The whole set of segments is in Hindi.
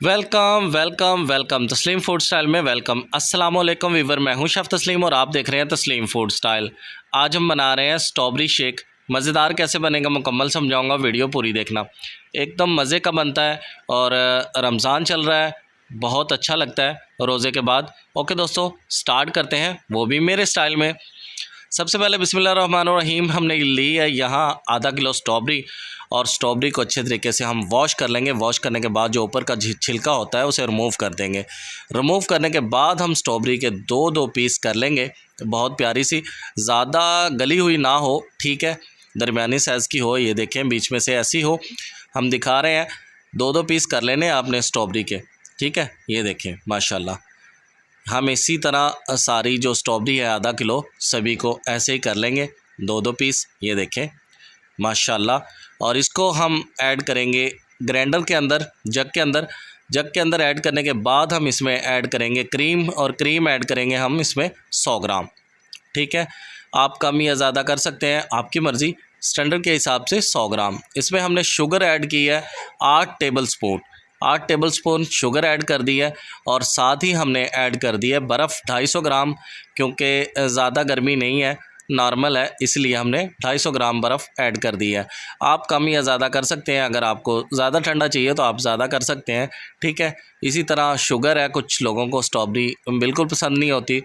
वेलकम वेलकम वेलकम तस्लीम फूड स्टाइल में वेलकम। अस्सलाम वालेकुम वीवर, मैं हूं शफ़ तस्लीम और आप देख रहे हैं तस्लीम फूड स्टाइल। आज हम बना रहे हैं स्ट्रॉबेरी शेक। मज़ेदार कैसे बनेगा मुकम्मल समझाऊंगा, वीडियो पूरी देखना। एकदम मज़े का बनता है और रमज़ान चल रहा है, बहुत अच्छा लगता है रोज़े के बाद। ओके दोस्तों, स्टार्ट करते हैं, वो भी मेरे स्टाइल में। सबसे पहले बिस्मिल्लाहिर्रहमानिर्रहीम हमने ली है यहाँ आधा किलो स्ट्रॉबेरी, और स्ट्रॉबेरी को अच्छे तरीके से हम वॉश कर लेंगे। वॉश करने के बाद जो ऊपर का छिलका होता है उसे रिमूव कर देंगे। रिमूव करने के बाद हम स्ट्रॉबेरी के दो दो पीस कर लेंगे, बहुत प्यारी सी, ज़्यादा गली हुई ना हो, ठीक है, दरमियानी साइज़ की हो। ये देखें बीच में से ऐसी हो, हम दिखा रहे हैं। दो दो पीस कर लेने आपने स्ट्रॉबेरी के, ठीक है। ये देखें माशाल्लाह, हम इसी तरह सारी जो स्ट्रॉबेरी है आधा किलो सभी को ऐसे ही कर लेंगे, दो दो पीस। ये देखें माशाल्लाह। और इसको हम ऐड करेंगे ग्राइंडर के अंदर, जग के अंदर। जग के अंदर ऐड करने के बाद हम इसमें ऐड करेंगे क्रीम, और क्रीम ऐड करेंगे हम इसमें 100 ग्राम, ठीक है। आप कम या ज़्यादा कर सकते हैं, आपकी मर्ज़ी। स्टैंडर्ड के हिसाब से 100 ग्राम। इसमें हमने शुगर ऐड की है 8 table spoon, 8 table spoon sugar add कर दी है। और साथ ही हमने ऐड कर दी है बर्फ़ 250 ग्राम, क्योंकि ज़्यादा गर्मी नहीं है, नॉर्मल है, इसलिए हमने 250 ग्राम बर्फ़ ऐड कर दी है। आप कम या ज़्यादा कर सकते हैं, अगर आपको ज़्यादा ठंडा चाहिए तो आप ज़्यादा कर सकते हैं, ठीक है। इसी तरह शुगर है, कुछ लोगों को स्ट्रॉबेरी बिल्कुल पसंद नहीं होती,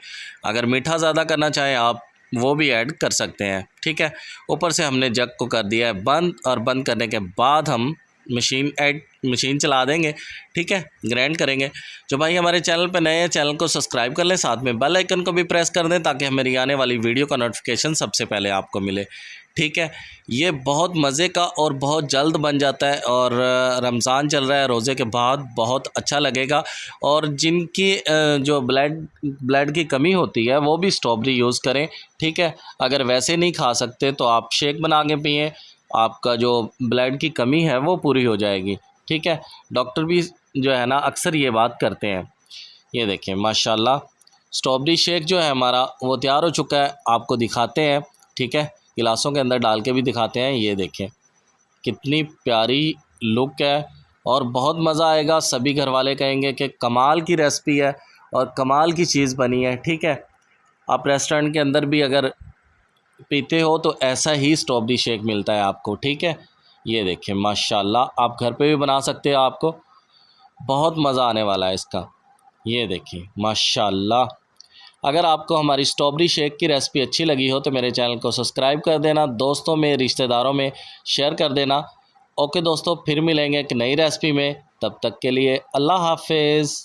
अगर मीठा ज़्यादा करना चाहें आप वो भी ऐड कर सकते हैं, ठीक है। ऊपर से हमने जग को कर दिया है बंद, और बंद करने के बाद हम मशीन चला देंगे, ठीक है, ग्राइंड करेंगे। जो भाई हमारे चैनल पर नए हैं, चैनल को सब्सक्राइब कर लें, साथ में बेल आइकन को भी प्रेस कर दें ताकि हमारी आने वाली वीडियो का नोटिफिकेशन सबसे पहले आपको मिले, ठीक है। ये बहुत मज़े का और बहुत जल्द बन जाता है, और रमज़ान चल रहा है, रोज़े के बाद बहुत अच्छा लगेगा। और जिनकी जो ब्लड की कमी होती है वो भी स्ट्रॉबेरी यूज़ करें, ठीक है। अगर वैसे नहीं खा सकते तो आप शेक बना के पिएँ, आपका जो ब्लड की कमी है वो पूरी हो जाएगी, ठीक है। डॉक्टर भी जो है ना अक्सर ये बात करते हैं। ये देखें माशाल्लाह, स्ट्रॉबेरी शेक जो है हमारा वो तैयार हो चुका है, आपको दिखाते हैं, ठीक है। गिलासों के अंदर डाल के भी दिखाते हैं। ये देखें कितनी प्यारी लुक है और बहुत मज़ा आएगा। सभी घर वाले कहेंगे कि कमाल की रेसिपी है और कमाल की चीज़ बनी है, ठीक है। आप रेस्टोरेंट के अंदर भी अगर पीते हो तो ऐसा ही स्ट्रॉबेरी शेक मिलता है आपको, ठीक है। ये देखें माशाल्लाह, आप घर पे भी बना सकते हो, आपको बहुत मज़ा आने वाला है इसका। ये देखिए माशाल्लाह। अगर आपको हमारी स्ट्रॉबेरी शेक की रेसिपी अच्छी लगी हो तो मेरे चैनल को सब्सक्राइब कर देना, दोस्तों में रिश्तेदारों में शेयर कर देना। ओके दोस्तों, फिर मिलेंगे एक नई रेसिपी में, तब तक के लिए अल्लाह हाफिज़।